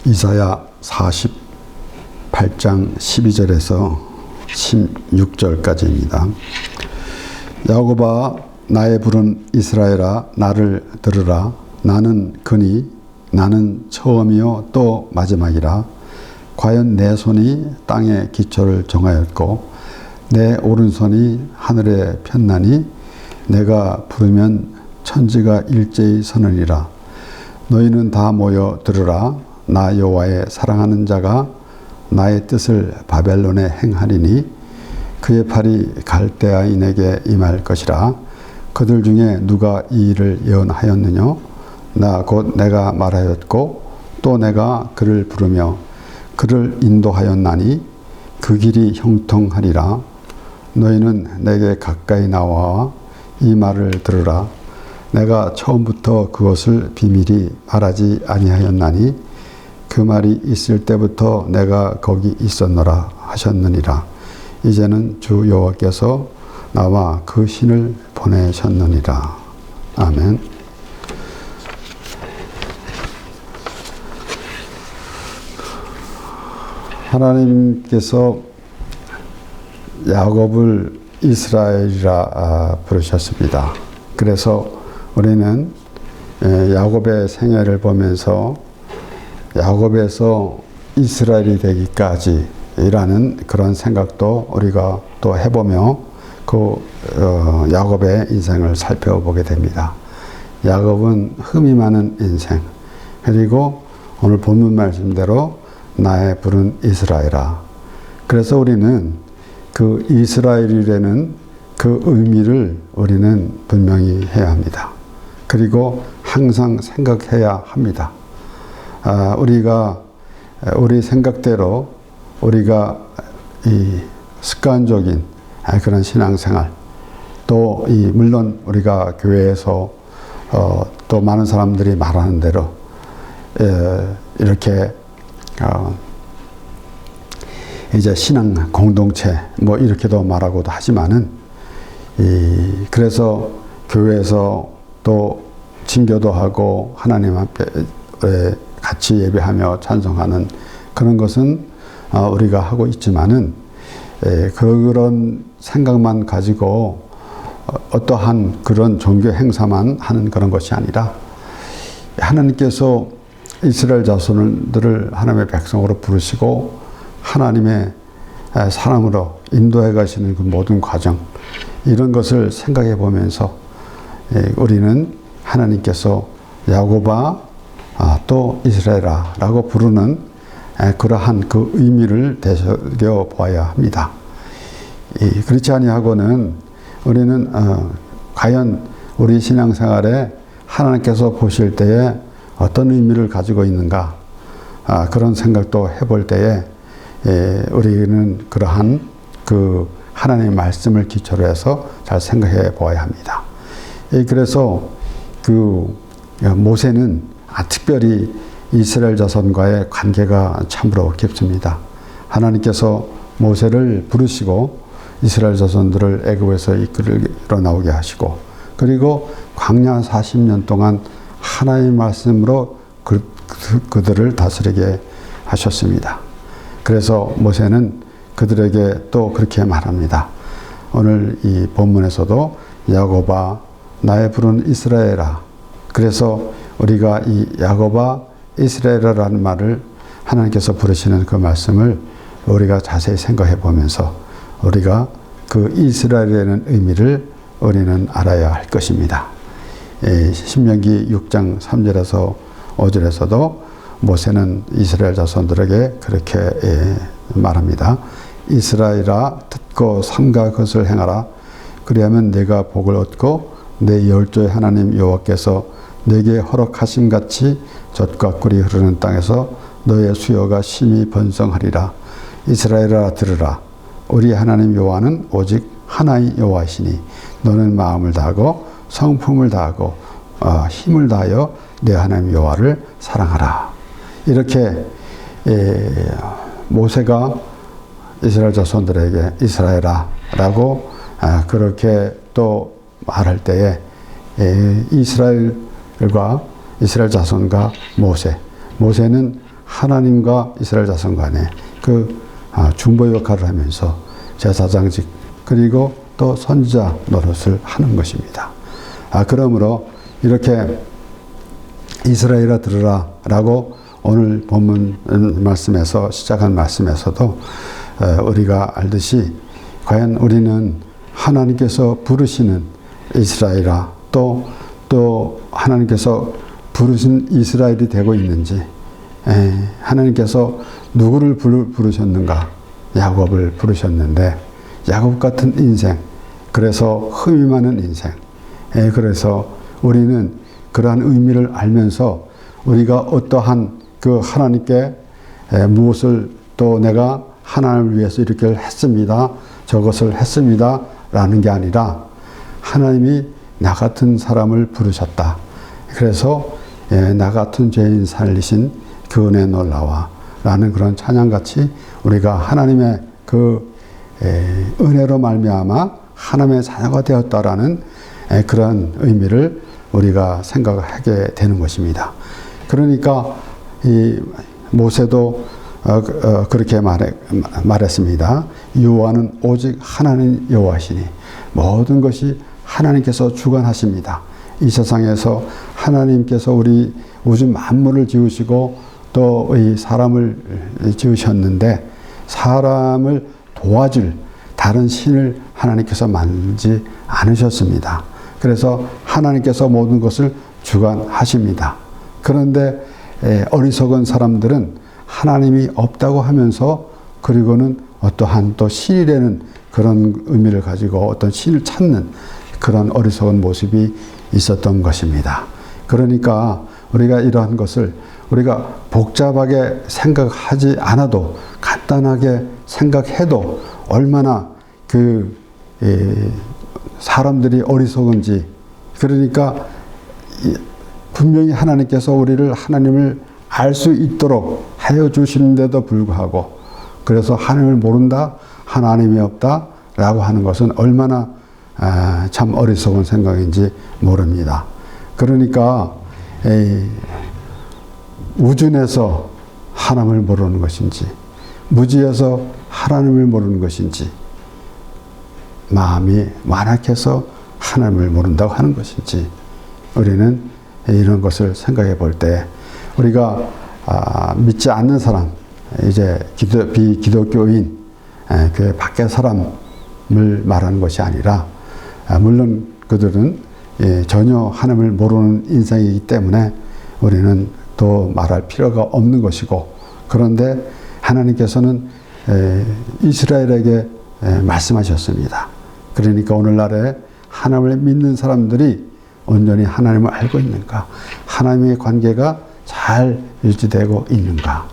이사야 48장 12절에서 16절까지입니다. 야곱아 나의 부른 이스라엘아 나를 들으라. 나는 그니 나는 처음이요 또 마지막이라. 과연 내 손이 땅의 기초를 정하였고 내 오른손이 하늘에 폈나니 내가 부르면 천지가 일제히 서느니라. 너희는 다 모여 들으라. 나 여호와의 사랑하는 자가 나의 뜻을 바벨론에 행하리니 그의 팔이 갈대아인에게 임할 것이라. 그들 중에 누가 이 일을 예언하였느냐? 나 곧 내가 말하였고 또 내가 그를 부르며 그를 인도하였나니 그 길이 형통하리라. 너희는 내게 가까이 나와 이 말을 들으라. 내가 처음부터 그것을 비밀히 말하지 아니하였나니 그 말이 있을 때부터 내가 거기 있었노라 하셨느니라. 이제는 주 여호와께서 나와 그 신을 보내셨느니라. 아멘. 하나님께서 야곱을 이스라엘이라 부르셨습니다. 그래서 우리는 야곱의 생애를 보면서 야곱에서 이스라엘이 되기까지라는 그런 생각도 우리가 또 해보며 그 야곱의 인생을 살펴보게 됩니다. 야곱은 흠이 많은 인생, 그리고 오늘 본문 말씀대로 나의 부른 이스라엘아. 그래서 우리는 그 이스라엘이라는 그 의미를 우리는 분명히 해야 합니다. 그리고 항상 생각해야 합니다. 우리가 우리 생각대로 우리가 이 습관적인 그런 신앙생활, 또 물론 우리가 교회에서 또 많은 사람들이 말하는 대로 이렇게 이제 신앙 공동체 뭐 이렇게도 말하고도 하지만은 그래서 교회에서 또 진교도 하고 하나님 앞에 같이 예배하며 찬송하는 그런 것은 우리가 하고 있지만은 그런 생각만 가지고 어떠한 그런 종교 행사만 하는 그런 것이 아니라 하나님께서 이스라엘 자손들을 하나님의 백성으로 부르시고 하나님의 사람으로 인도해 가시는 그 모든 과정, 이런 것을 생각해 보면서 우리는 하나님께서 야곱아 또 이스라엘아 라고 부르는 그러한 그 의미를 되새겨 보아야 합니다. 그렇지 아니하고는 우리는 과연 우리 신앙생활에 하나님께서 보실 때에 어떤 의미를 가지고 있는가, 그런 생각도 해볼 때에 우리는 그러한 그 하나님의 말씀을 기초로 해서 잘 생각해 보아야 합니다. 그래서 그 모세는 특별히 이스라엘 자손과의 관계가 참으로 깊습니다. 하나님께서 모세를 부르시고 이스라엘 자손들을 애굽에서 이끌어 나오게 하시고, 그리고 광야 40년 동안 하나님의 말씀으로 그들을 다스리게 하셨습니다. 그래서 모세는 그들에게 또 그렇게 말합니다. 오늘 이 본문에서도 야곱아 나의 부른 이스라엘아. 그래서 우리가 이 야곱아 이스라엘이라는 말을 하나님께서 부르시는 그 말씀을 우리가 자세히 생각해 보면서 우리가 그 이스라엘이라는 의미를 우리는 알아야 할 것입니다. 신명기 6장 3절에서 5절에서도 모세는 이스라엘 자손들에게 그렇게 말합니다. 이스라엘아 듣고 삼가 그것을 행하라. 그리하면 내가 복을 얻고 내 열조의 하나님 여호와께서 내게 허락하심 같이 젖과 꿀이 흐르는 땅에서 너의 수요가 심히 번성하리라. 이스라엘아 들으라. 우리 하나님 여호와는 오직 하나의 여호와이시니 너는 마음을 다하고 성품을 다하고 힘을 다하여 내 하나님 여호와를 사랑하라. 이렇게 모세가 이스라엘 자손들에게 이스라엘아 라고 그렇게 또 말할 때에 이스라엘과 이스라엘 자손과 모세는 하나님과 이스라엘 자손 간에 그 중보 역할을 하면서 제사장직 그리고 또 선지자 노릇을 하는 것입니다. 그러므로 이렇게 이스라엘아 들으라 라고 오늘 본문 말씀에서 시작한 말씀에서도 우리가 알듯이 과연 우리는 하나님께서 부르시는 이스라엘아 또 하나님께서 부르신 이스라엘이 되고 있는지, 하나님께서 누구를 부르셨는가? 야곱을 부르셨는데 야곱 같은 인생, 그래서 흠이 많은 인생, 그래서 우리는 그러한 의미를 알면서 우리가 어떠한 그 하나님께 무엇을 또 내가 하나님을 위해서 이렇게 했습니다, 저것을 했습니다 라는 게 아니라 하나님이 나 같은 사람을 부르셨다. 그래서 나 같은 죄인 살리신 그 은혜 놀라와 라는 그런 찬양같이 우리가 하나님의 그 은혜로 말미암아 하나님의 자녀가 되었다라는 그런 의미를 우리가 생각하게 되는 것입니다. 그러니까 이 모세도 그렇게 말했습니다. 여호와는 오직 하나님 여호와시니 모든 것이 하나님께서 주관하십니다. 이 세상에서 하나님께서 우리 우주 만물을 지으시고 또 이 사람을 지으셨는데 사람을 도와줄 다른 신을 하나님께서 만들지 않으셨습니다. 그래서 하나님께서 모든 것을 주관하십니다. 그런데 어리석은 사람들은 하나님이 없다고 하면서 그리고는 어떠한 또 신이라는 그런 의미를 가지고 어떤 신을 찾는 그런 어리석은 모습이 있었던 것입니다. 그러니까 우리가 이러한 것을 우리가 복잡하게 생각하지 않아도 간단하게 생각해도 얼마나 그 사람들이 어리석은지, 그러니까 분명히 하나님께서 우리를 하나님을 알 수 있도록 하여 주시는데도 불구하고 그래서 하나님을 모른다, 하나님이 없다 라고 하는 것은 얼마나 참 어리석은 생각인지 모릅니다. 그러니까 우준에서 하나님을 모르는 것인지 무지에서 하나님을 모르는 것인지 마음이 완악해서 하나님을 모른다고 하는 것인지 우리는 이런 것을 생각해 볼 때 우리가 믿지 않는 사람, 이제 비기독교인 교회 밖의 사람을 말하는 것이 아니라 물론 그들은 전혀 하나님을 모르는 인생이기 때문에 우리는 또 말할 필요가 없는 것이고, 그런데 하나님께서는 이스라엘에게 말씀하셨습니다. 그러니까 오늘날에 하나님을 믿는 사람들이 온전히 하나님을 알고 있는가, 하나님의 관계가 잘 유지되고 있는가.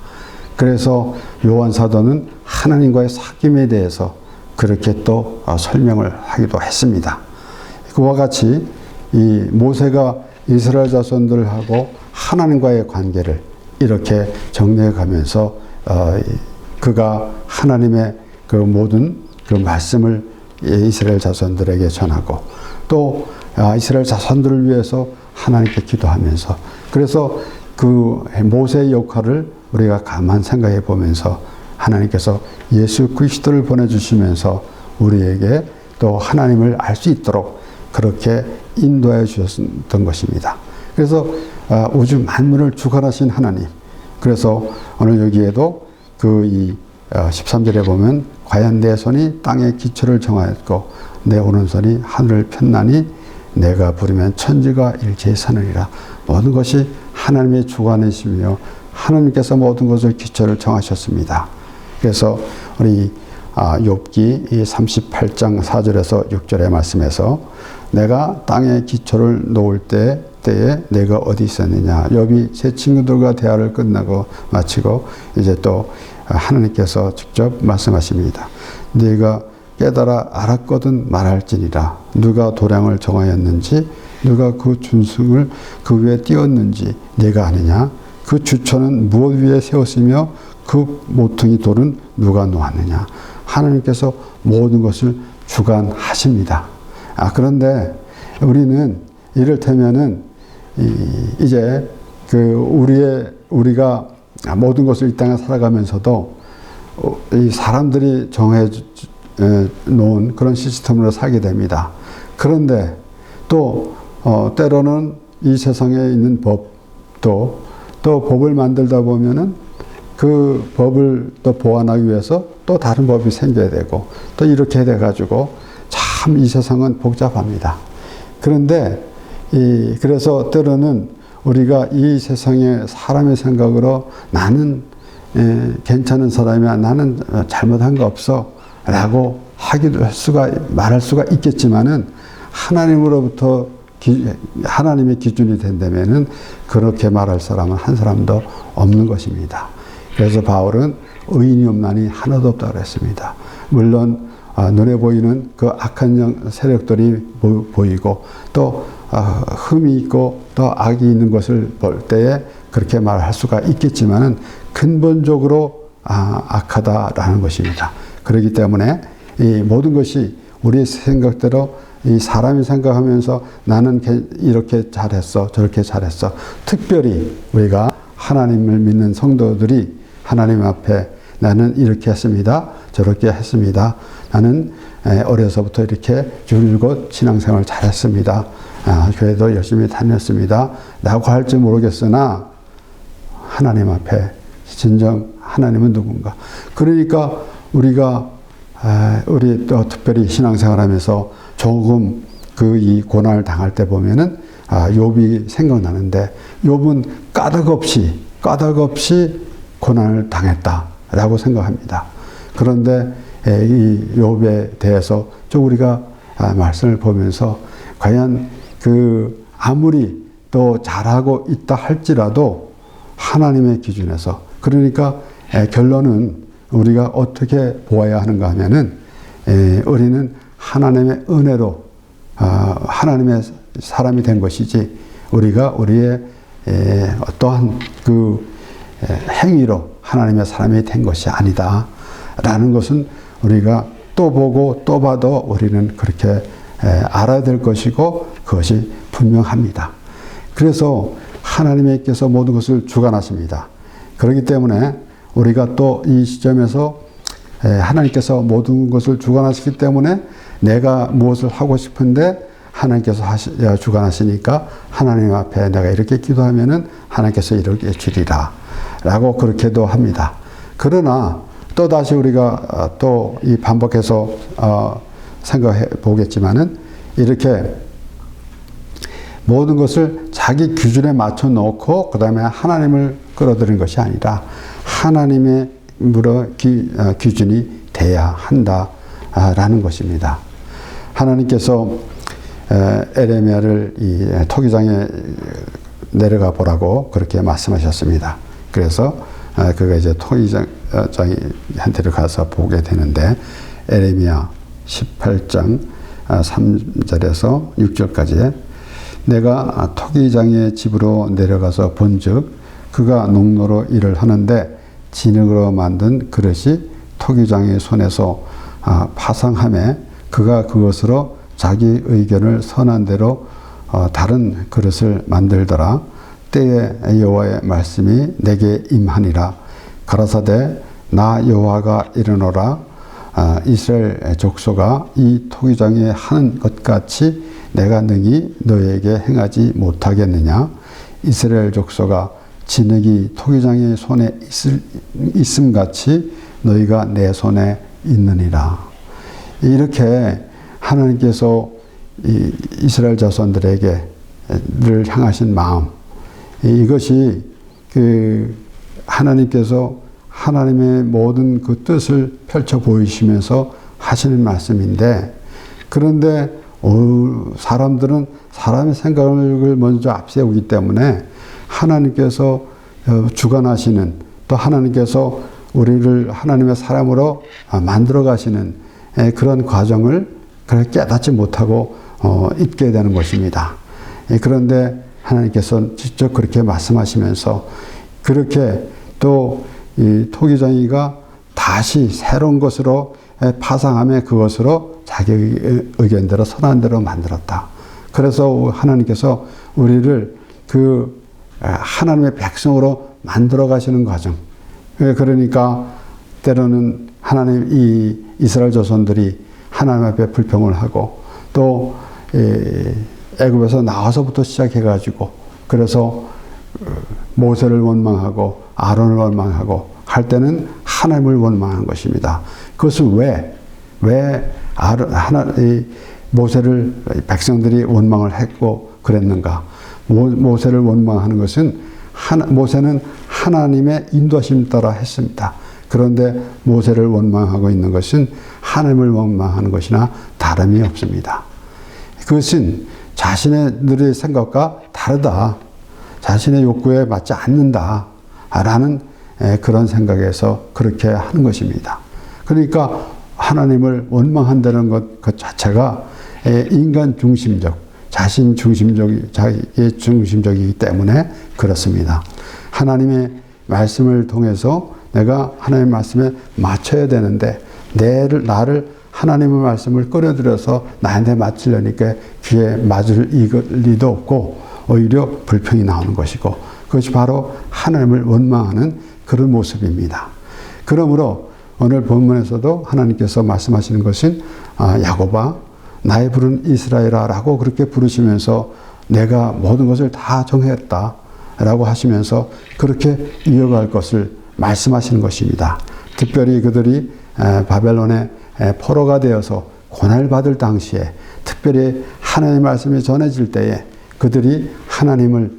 그래서 요한 사도는 하나님과의 사귐에 대해서 그렇게 또 설명을 하기도 했습니다. 그와 같이 이 모세가 이스라엘 자손들하고 하나님과의 관계를 이렇게 정리해 가면서 그가 하나님의 그 모든 그 말씀을 이스라엘 자손들에게 전하고 또 이스라엘 자손들을 위해서 하나님께 기도하면서, 그래서 그 모세의 역할을 우리가 가만 생각해 보면서 하나님께서 예수 그리스도를 보내주시면서 우리에게 또 하나님을 알 수 있도록 그렇게 인도해 주셨던 것입니다. 그래서 우주 만물을 주관하신 하나님, 그래서 오늘 여기에도 그 13절에 보면 과연 내 손이 땅의 기초를 정하였고 내 오른손이 하늘을 폈나니 내가 부르면 천지가 일제히 서느니라. 모든 것이 하나님의 주관이시며 하나님께서 모든 것을 기초를 정하셨습니다. 그래서 우리 욥기 38장 4절에서 6절의 말씀에서 내가 땅의 기초를 놓을 때에 내가 어디 있었느냐. 욥이 세 친구들과 대화를 끝나고 마치고 이제 또 하나님께서 직접 말씀하십니다. 네가 깨달아 알았거든 말할지니라. 누가 도량을 정하였는지 누가 그 준승을 그 위에 띄웠는지 네가 아느냐. 그 주처는 무엇 위에 세웠으며 그 모퉁이 돌은 누가 놓았느냐. 하나님께서 모든 것을 주관하십니다. 그런데 우리는 이를테면은 이제 그 우리가 모든 것을 이 땅에 살아가면서도 이 사람들이 정해 놓은 그런 시스템으로 살게 됩니다. 그런데 또 때로는 이 세상에 있는 법도 또 법을 만들다 보면은 그 법을 또 보완하기 위해서 또 다른 법이 생겨야 되고 또 이렇게 돼가지고 참 이 세상은 복잡합니다. 그런데 그래서 때로는 우리가 이 세상에 사람의 생각으로 나는 괜찮은 사람이야, 나는 잘못한 거 없어 라고 말할 수가 있겠지만은 하나님으로부터 하나님의 기준이 된다면은 그렇게 말할 사람은 한 사람도 없는 것입니다. 그래서 바울은 의인이 없나니 하나도 없다고 그랬습니다. 물론 눈에 보이는 그 악한 세력들이 보이고 또 흠이 있고 또 악이 있는 것을 볼 때에 그렇게 말할 수가 있겠지만은 근본적으로 악하다라는 것입니다. 그렇기 때문에 이 모든 것이 우리의 생각대로 이 사람이 생각하면서 나는 이렇게 잘했어, 저렇게 잘했어. 특별히 우리가 하나님을 믿는 성도들이 하나님 앞에 나는 이렇게 했습니다, 저렇게 했습니다. 나는 어려서부터 이렇게 줄곧 신앙생활 잘했습니다. 교회도 열심히 다녔습니다. 라고 할지 모르겠으나 하나님 앞에 진정 하나님은 누군가. 그러니까 우리 또 특별히 신앙생활하면서 조금 이 고난을 당할 때 보면은 욥이 생각나는데 욥은 까닭없이 고난을 당했다라고 생각합니다. 그런데 이 욥에 대해서 좀 우리가 말씀을 보면서 과연 아무리 또 잘하고 있다 할지라도 하나님의 기준에서 그러니까 결론은 우리가 어떻게 보아야 하는가 하면은 우리는 하나님의 은혜로 하나님의 사람이 된 것이지 우리가 우리의 어떠한 행위로 하나님의 사람이 된 것이 아니다 라는 것은 우리가 또 보고 또 봐도 우리는 그렇게 알아야 될 것이고 그것이 분명합니다. 그래서 하나님께서 모든 것을 주관하십니다. 그렇기 때문에 우리가 또 이 시점에서 하나님께서 모든 것을 주관하시기 때문에 내가 무엇을 하고 싶은데 하나님께서 주관하시니까 하나님 앞에 내가 이렇게 기도하면은 하나님께서 이렇게 주리라 라고 그렇게도 합니다. 그러나 또 다시 우리가 또 이 반복해서 생각해 보겠지만은 이렇게 모든 것을 자기 기준에 맞춰 놓고 그 다음에 하나님을 끌어들이는 것이 아니라 하나님의 기준이 돼야 한다라는 것입니다. 하나님께서 에레미야를 이 토기장에 내려가 보라고 그렇게 말씀하셨습니다. 그래서 그가 이제 토기장한테 가서 보게 되는데 에레미야 18장 3절에서 6절까지 내가 토기장의 집으로 내려가서 본즉 그가 농로로 일을 하는데 진흙으로 만든 그릇이 토기장의 손에서 파상하매 그가 그것으로 자기 의견을 선한 대로 다른 그릇을 만들더라. 때에 여호와의 말씀이 내게 임하니라. 가라사대 나 여호와가 이르노라. 이스라엘 족속아 이 토기장에 하는 것 같이 내가 능히 너에게 행하지 못하겠느냐. 이스라엘 족속아 진흙이 토기장의 손에 있음 같이 너희가 내 손에 있느니라. 이렇게 하나님께서 이스라엘 자손들에게 늘 향하신 마음, 이것이 하나님께서 하나님의 모든 그 뜻을 펼쳐 보이시면서 하시는 말씀인데, 그런데 사람들은 사람의 생각을 먼저 앞세우기 때문에 하나님께서 주관하시는, 또 하나님께서 우리를 하나님의 사람으로 만들어 가시는 그런 과정을 깨닫지 못하고 있게 되는 것입니다. 그런데 하나님께서는 직접 그렇게 말씀하시면서 그렇게 또 이 토기장이가 다시 새로운 것으로 파상함에 그것으로 자기 의견대로 선한 대로 만들었다. 그래서 하나님께서 우리를 그 하나님의 백성으로 만들어 가시는 과정. 그러니까 때로는 하나님 이 이스라엘 자손들이 하나님 앞에 불평을 하고 또 애굽에서 나와서부터 시작해가지고 그래서 모세를 원망하고 아론을 원망하고 할 때는 하나님을 원망한 것입니다. 그것은 왜 모세를 백성들이 원망을 했고 그랬는가? 모세를 원망하는 것은 모세는 하나님의 인도하심 따라 했습니다. 그런데 모세를 원망하고 있는 것은 하나님을 원망하는 것이나 다름이 없습니다. 그것은 자신의 생각과 다르다. 자신의 욕구에 맞지 않는다. 라는 그런 생각에서 그렇게 하는 것입니다. 그러니까 하나님을 원망한다는 것 자체가 인간 중심적, 자기 중심적이기 때문에 그렇습니다. 하나님의 말씀을 통해서 내가 하나님의 말씀에 맞춰야 되는데 나를 하나님의 말씀을 끌어들여서 나한테 맞추려니까 귀에 맞을 리도 없고 오히려 불평이 나오는 것이고 그것이 바로 하나님을 원망하는 그런 모습입니다. 그러므로 오늘 본문에서도 하나님께서 말씀하시는 것은 야곱아 나의 부른 이스라엘아 라고 그렇게 부르시면서 내가 모든 것을 다 정했다 라고 하시면서 그렇게 이어갈 것을 말씀하시는 것입니다. 특별히 그들이 바벨론의 포로가 되어서 고난받을 당시에 특별히 하나님의 말씀이 전해질 때에 그들이 하나님을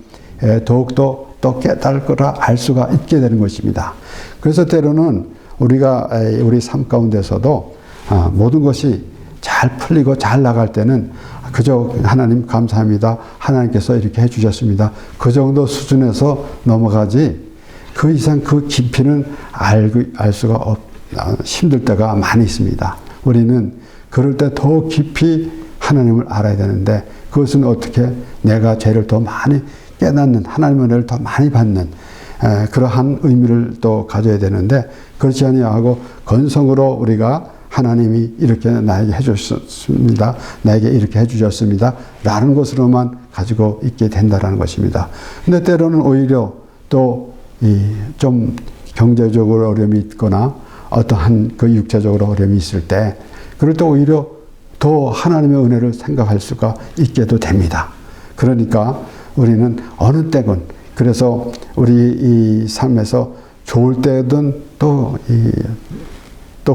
더욱더 또 깨달을 거라 알 수가 있게 되는 것입니다. 그래서 때로는 우리 삶 가운데서도 모든 것이 잘 풀리고 잘 나갈 때는 그저 하나님 감사합니다. 하나님께서 이렇게 해주셨습니다. 그 정도 수준에서 넘어가지 그 이상 그 깊이는 알 수가 힘들 때가 많이 있습니다. 우리는 그럴 때 더 깊이 하나님을 알아야 되는데 그것은 어떻게 내가 죄를 더 많이 깨닫는 하나님의 은혜를 더 많이 받는 그러한 의미를 또 가져야 되는데 그렇지 아니하고 건성으로 우리가 하나님이 이렇게 나에게 해주셨습니다. 나에게 이렇게 해주셨습니다. 라는 것으로만 가지고 있게 된다는 것입니다. 근데 때로는 오히려 또 좀 경제적으로 어려움이 있거나 어떠한 그 육체적으로 어려움이 있을 때 그럴 때 오히려 더 하나님의 은혜를 생각할 수가 있게도 됩니다. 그러니까 우리는 어느 때건 그래서 우리 이 삶에서 좋을 때든 또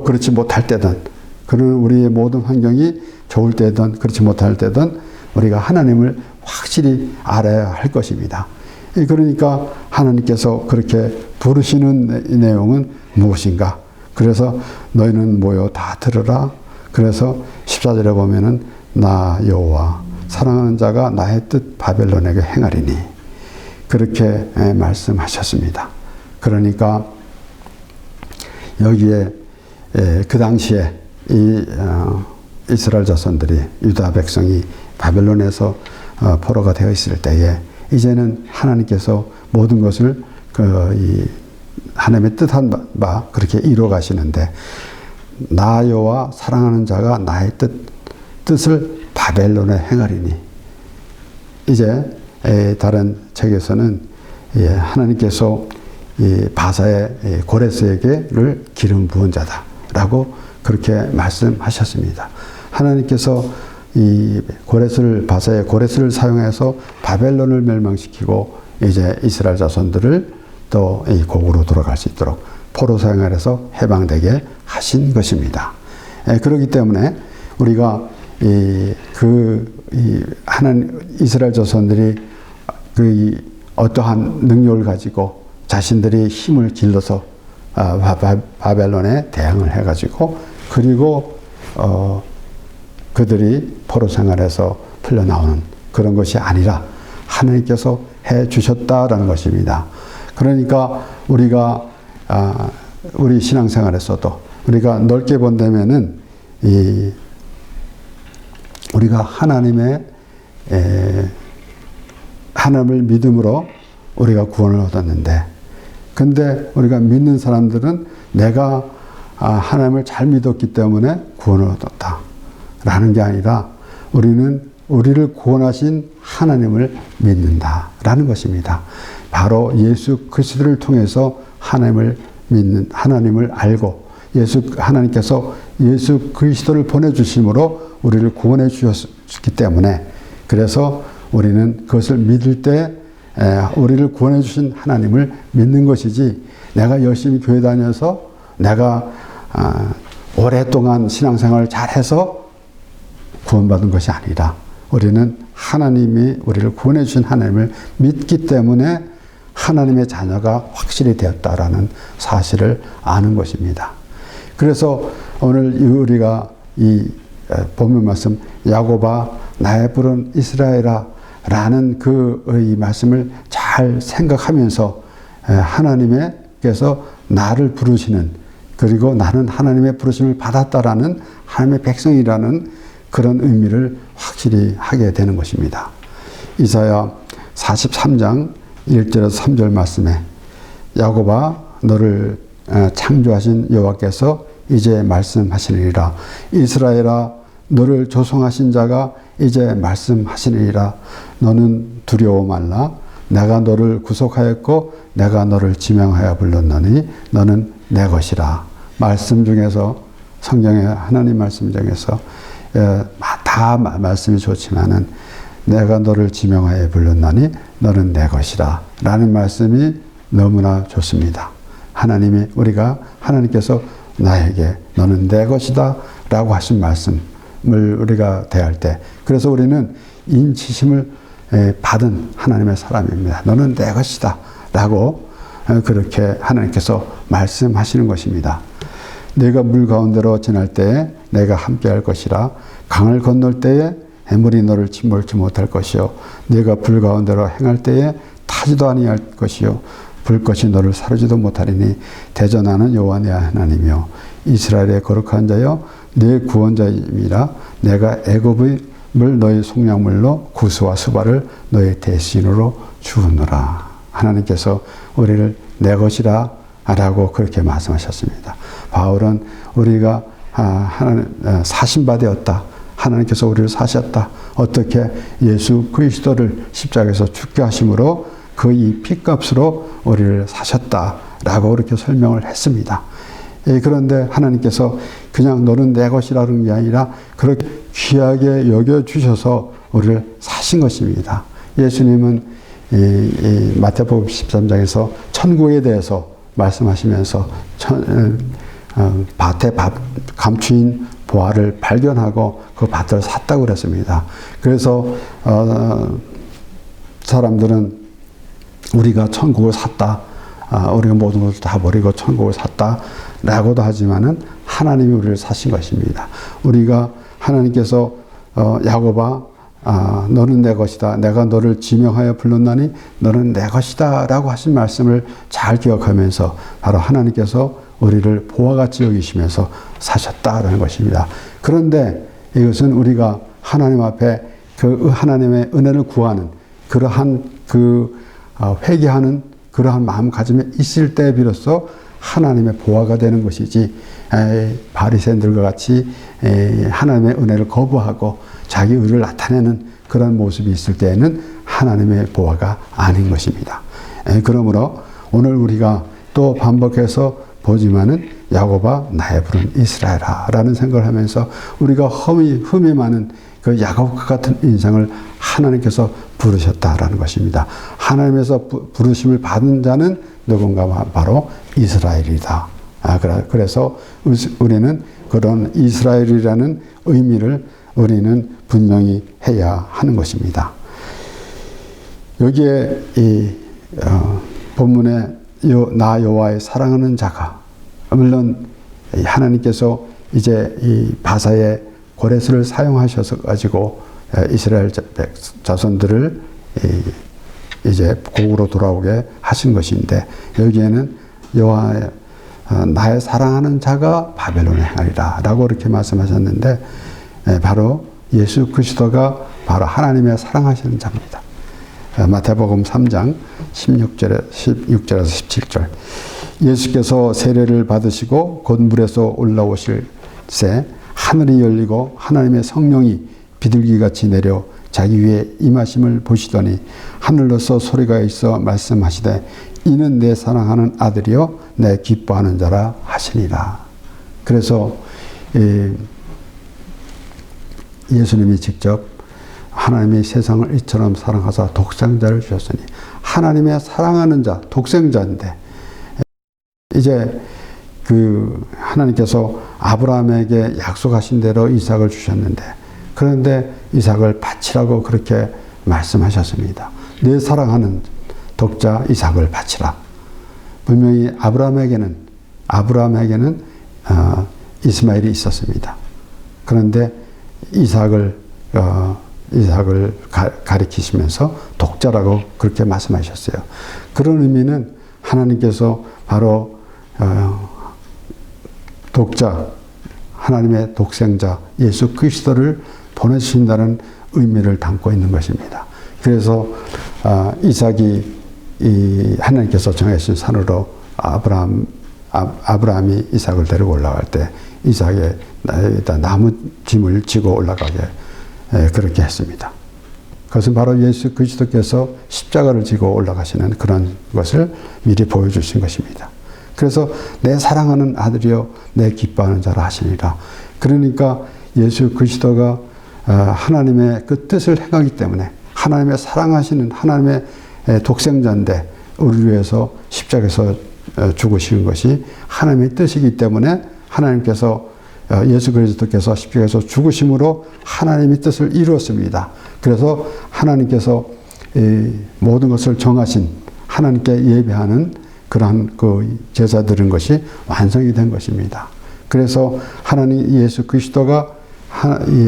그렇지 못할 때든 그런 우리의 모든 환경이 좋을 때든 그렇지 못할 때든 우리가 하나님을 확실히 알아야 할 것입니다. 그러니까 하나님께서 그렇게 부르시는 내용은 무엇인가? 그래서 너희는 모여 다 들으라. 그래서 14절에 보면은 나 여호와 사랑하는 자가 나의 뜻 바벨론에게 행하리니 그렇게 말씀하셨습니다. 그러니까 여기에 그 당시에 이스라엘 자손들이 유다 백성이 바벨론에서 포로가 되어 있을 때에 이제는 하나님께서 모든 것을 하나님의 뜻한 바 그렇게 이루어 가시는데 나 여호와 사랑하는 자가 나의 뜻을 바벨론에 행하리니 이제 다른 책에서는 하나님께서 바사의 고레스에게를 기름 부은 자다라고 그렇게 말씀하셨습니다. 하나님께서 이 바사의 고레스를 사용해서 바벨론을 멸망시키고 이제 이스라엘 자손들을 또 이 고국으로 돌아갈 수 있도록 포로 생활에서 해방되게 하신 것입니다. 그렇기 때문에 우리가 하나님 이스라엘 자손들이 어떠한 능력을 가지고 자신들이 힘을 길러서 바벨론에 대항을 해가지고 그리고 그들이 포로 생활에서 풀려나오는 그런 것이 아니라 하나님께서 해 주셨다라는 것입니다. 그러니까 우리가 우리 신앙생활에서도 우리가 넓게 본다면은 우리가 하나님을 믿음으로 우리가 구원을 얻었는데 근데 우리가 믿는 사람들은 내가 하나님을 잘 믿었기 때문에 구원을 얻었다 라는 게 아니라 우리는 우리를 구원하신 하나님을 믿는다라는 것입니다. 바로 예수 그리스도를 통해서 하나님을 알고 하나님께서 예수 그리스도를 보내주심으로 우리를 구원해 주셨기 때문에, 그래서 우리는 그것을 믿을 때 우리를 구원해 주신 하나님을 믿는 것이지, 내가 열심히 교회 다녀서 내가 오랫동안 신앙생활을 잘해서 구원받은 것이 아니라, 우리는 하나님이 우리를 구원해 주신 하나님을 믿기 때문에 하나님의 자녀가 확실히 되었다라는 사실을 아는 것입니다. 그래서 오늘 우리가 이 본문 말씀, 야곱아 나의 부른 이스라엘아 라는 이 말씀을 잘 생각하면서 하나님께서 나를 부르시는, 그리고 나는 하나님의 부르심을 받았다라는 하나님의 백성이라는 그런 의미를 확실히 하게 되는 것입니다. 이사야 43장 1절에서 3절 말씀에, 야곱아 너를 창조하신 여호와께서 이제 말씀하시느니라. 이스라엘아 너를 조성하신 자가 이제 말씀하시느니라. 너는 두려워 말라. 내가 너를 구속하였고 내가 너를 지명하여 불렀노니 너는 내 것이라. 말씀 중에서, 성경의 하나님 말씀 중에서 다 말씀이 좋지만은 내가 너를 지명하여 불렀나니 너는 내 것이라 라는 말씀이 너무나 좋습니다. 하나님께서 나에게 너는 내 것이다 라고 하신 말씀을 우리가 대할 때, 그래서 우리는 인치심을 받은 하나님의 사람입니다. 너는 내 것이다 라고 그렇게 하나님께서 말씀하시는 것입니다. 내가 물 가운데로 지날 때에 내가 함께할 것이라. 강을 건널 때에 해물이 너를 침몰치 못할 것이요. 내가 불 가운데로 행할 때에 타지도 아니할 것이요. 불꽃이 너를 사르지도 못하리니 대전하는 여호와 내 하나님이요 이스라엘의 거룩한 자여 내 구원자임이라. 내가 애굽을 너희 속량물로 구스와 수발을 너희 대신으로 주노라. 하나님께서 우리를 내 것이라 라고 그렇게 말씀하셨습니다. 바울은 우리가 사신바 되었다. 하나님께서 우리를 사셨다. 어떻게? 예수 그리스도를 십자가에서 죽게 하심으로 그 이 피값으로 우리를 사셨다라고 그렇게 설명을 했습니다. 그런데 하나님께서 그냥 너는 내 것이라는 게 아니라 그렇게 귀하게 여겨주셔서 우리를 사신 것입니다. 예수님은 마태복음 13장에서 천국에 대해서 말씀하시면서 밭에 감추인 보화를 발견하고 그 밭을 샀다고 그랬습니다. 그래서 사람들은 우리가 천국을 샀다, 우리가 모든 것을 다 버리고 천국을 샀다라고도 하지만은 하나님이 우리를 사신 것입니다. 우리가 하나님께서 야곱아 너는 내 것이다. 내가 너를 지명하여 불렀나니 너는 내 것이다 라고 하신 말씀을 잘 기억하면서 바로 하나님께서 우리를 보화같이 여기시면서 사셨다라는 것입니다. 그런데 이것은 우리가 하나님 앞에 그 하나님의 은혜를 구하는 그러한 회개하는 그러한 마음가짐이 있을 때 비로소 하나님의 보화가 되는 것이지, 바리새인들과 같이 하나님의 은혜를 거부하고 자기 의를 나타내는 그런 모습이 있을 때에는 하나님의 보화가 아닌 것입니다. 그러므로 오늘 우리가 또 반복해서 보지만은 야곱아 나의 부른 이스라엘아 라는 생각을 하면서 우리가 흠이 많은 그 야곱과 같은 인생을 하나님께서 부르셨다라는 것입니다. 하나님에서 부르심을 받은 자는 누군가? 바로 이스라엘이다. 그래서 우리는 그런 이스라엘이라는 의미를 우리는 분명히 해야 하는 것입니다. 여기에 본문에 나 여호와의 사랑하는 자가, 물론 하나님께서 이제 이 바사의 고레스를 사용하셔서 가지고 이스라엘 자손들을 이제 고국으로 돌아오게 하신 것인데, 여기에는 여호와의 나의 사랑하는 자가 바벨론에 행하리라 라고 이렇게 말씀하셨는데, 바로 예수 그리스도가 바로 하나님의 사랑하시는 자입니다. 마태복음 3장 16절에서 17절. 예수께서 세례를 받으시고 곧 물에서 올라오실 새 하늘이 열리고 하나님의 성령이 비둘기같이 내려 자기 위에 임하심을 보시더니 하늘로서 소리가 있어 말씀하시되 이는 내 사랑하는 아들이요 내 기뻐하는 자라 하시니라. 그래서 예수님이 직접 하나님이 세상을 이처럼 사랑하사 독생자를 주셨으니 하나님의 사랑하는 자, 독생자인데 이제 그 하나님께서 아브라함에게 약속하신 대로 이삭을 주셨는데 그런데 이삭을 바치라고 그렇게 말씀하셨습니다. 내 사랑하는 독자 이삭을 바치라. 분명히 아브라함에게는 이스마엘이 있었습니다. 그런데 이삭을 가리키시면서 독자라고 그렇게 말씀하셨어요. 그런 의미는 하나님께서 바로 독자, 하나님의 독생자 예수 그리스도를 보내주신다는 의미를 담고 있는 것입니다. 그래서 이삭이 하나님께서 정하신 산으로 아브라함이 이삭을 데리고 올라갈 때 이삭에 나무 짐을 지고 올라가게 그렇게 했습니다. 그것은 바로 예수 그리스도께서 십자가를 지고 올라가시는 그런 것을 미리 보여주신 것입니다. 그래서 내 사랑하는 아들이여 내 기뻐하는 자라 하시니라. 그러니까 예수 그리스도가 하나님의 그 뜻을 행하기 때문에 하나님의 사랑하시는 하나님의 독생자인데 우리를 위해서 십자가에서 죽으신 것이 하나님의 뜻이기 때문에 하나님께서 예수 그리스도께서 십자가에서 죽으심으로 하나님의 뜻을 이루었습니다. 그래서 하나님께서 모든 것을 정하신 하나님께 예배하는 그러한 그 제사 드린 것이 완성이 된 것입니다. 그래서 하나님 예수 그리스도가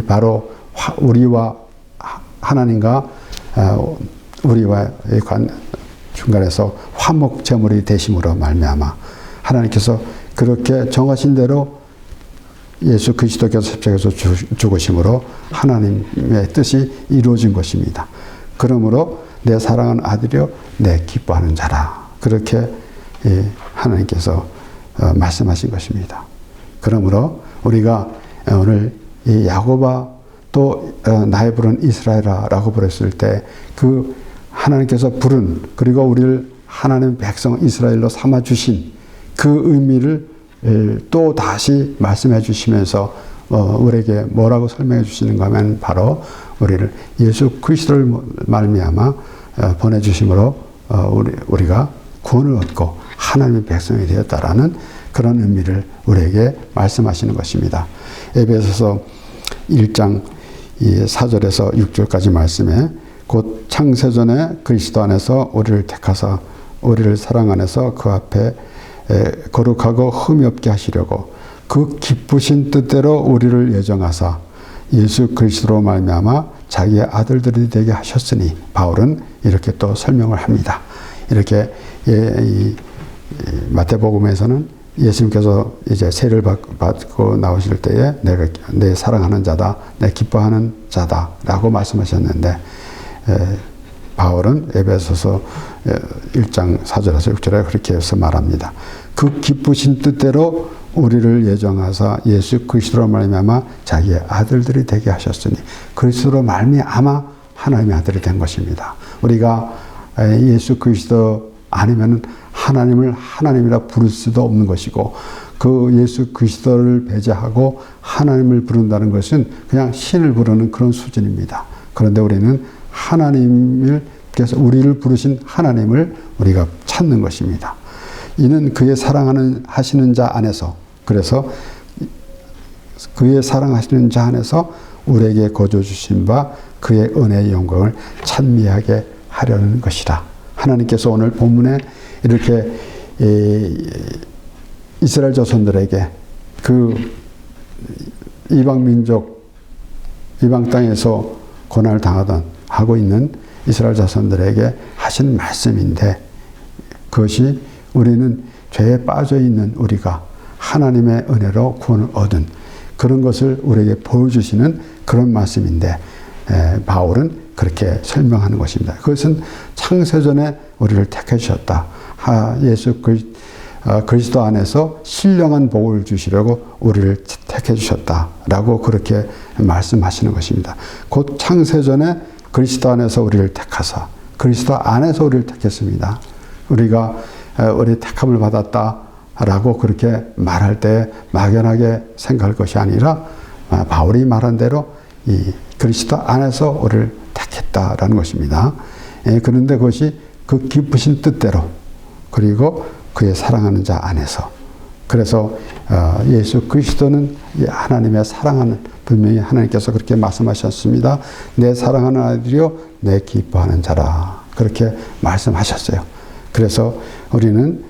바로 우리와 하나님과 우리와의 중간에서 화목 제물이 되심으로 말미암아 하나님께서 그렇게 정하신 대로 예수 그리스도께서 십자가에서 죽으심으로 하나님의 뜻이 이루어진 것입니다. 그러므로 내 사랑하는 아들이여 내 기뻐하는 자라. 그렇게 하나님께서 말씀하신 것입니다. 그러므로 우리가 오늘 이 야곱아 또 나의 부른 이스라엘아라고 부르실 때 그 하나님께서 부른 그리고 우리를 하나님 백성 이스라엘로 삼아 주신 그 의미를 또 다시 말씀해 주시면서 우리에게 뭐라고 설명해 주시는가 하면 바로 우리를 예수 그리스도를 말미암아 보내주심으로 우리가 구원을 얻고 하나님의 백성이 되었다라는 그런 의미를 우리에게 말씀하시는 것입니다. 에베소서 1장 4절에서 6절까지 말씀에 곧 창세전에 그리스도 안에서 우리를 택하사 우리를 사랑 안에서 그 앞에 거룩하고 흠이 없게 하시려고 그 기쁘신 뜻대로 우리를 예정하사 예수 그리스도로 말미암아 자기의 아들들이 되게 하셨으니 바울은 이렇게 또 설명을 합니다. 이렇게 마태복음에서는 예수님께서 이제 세를 받고 나오실 때에 내가 내 사랑하는 자다, 내 기뻐하는 자다라고 말씀하셨는데 바울은 에베소서 1장 4절에서 6절에 그렇게 해서 말합니다. 그 기쁘신 뜻대로 우리를 예정하사 예수 그리스도로 말미암아 자기의 아들들이 되게 하셨으니 그리스도로 말미암아 하나님의 아들이 된 것입니다. 우리가 예수 그리스도 아니면 하나님을 하나님이라 부를 수도 없는 것이고 그 예수 그리스도를 배제하고 하나님을 부른다는 것은 그냥 신을 부르는 그런 수준입니다. 그런데 우리는 하나님께서 우리를 부르신 하나님을 우리가 찾는 것입니다. 이는 그의 사랑하는 하시는 자 안에서 그래서 그의 사랑하시는 자 안에서 우리에게 거저 주신 바 그의 은혜의 영광을 찬미하게 하려는 것이라. 하나님께서 오늘 본문에 이렇게 이스라엘 자손들에게 그 이방 민족 이방 땅에서 고난을 하고 있는 이스라엘 자손들에게 하신 말씀인데 그것이 우리는 죄에 빠져 있는 우리가 하나님의 은혜로 구원을 얻은 그런 것을 우리에게 보여주시는 그런 말씀인데 바울은 그렇게 설명하는 것입니다. 그것은 창세전에 우리를 택해 주셨다. 예수 그리스도 안에서 신령한 복을 주시려고 우리를 택해 주셨다라고 그렇게 말씀하시는 것입니다. 곧 창세전에 그리스도 안에서 우리를 택하사 그리스도 안에서 우리를 택했습니다. 우리가 우리 택함을 받았다라고 그렇게 말할 때 막연하게 생각할 것이 아니라 바울이 말한 대로 이 그리스도 안에서 우리를 택했다라는 것입니다. 그런데 그것이 그 기쁘신 뜻대로 그리고 그의 사랑하는 자 안에서. 그래서 예수 그리스도는 하나님의 사랑하는, 분명히 하나님께서 그렇게 말씀하셨습니다. 내 사랑하는 아들이요 내 기뻐하는 자라, 그렇게 말씀하셨어요. 그래서 우리는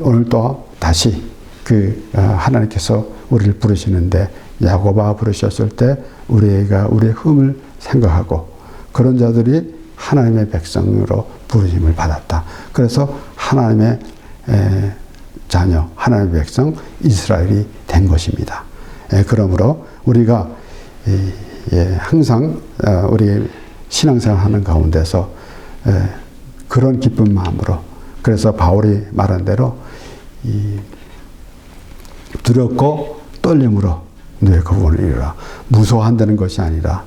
오늘 또 다시 그 하나님께서 우리를 부르시는데 야고보가 부르셨을 때 우리가 우리의 흠을 생각하고 그런 자들이 하나님의 백성으로 부르심을 받았다. 그래서 하나님의 자녀, 하나님의 백성 이스라엘이 된 것입니다. 그러므로 우리가 항상 우리 신앙생활하는 가운데서 그런 기쁜 마음으로, 그래서 바울이 말한 대로 두렵고 떨림으로 너의 구원을 이루라. 무서워한다는 것이 아니라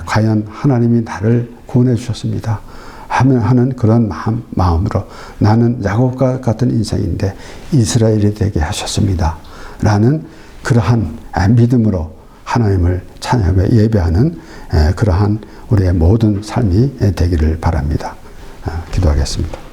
과연 하나님이 나를 구원해 주셨습니다 하는 그런 마음으로 나는 야곱과 같은 인생인데 이스라엘이 되게 하셨습니다 라는 그러한 믿음으로 하나님을 찬양하며 예배하는 그러한 우리의 모든 삶이 되기를 바랍니다. 기도하겠습니다.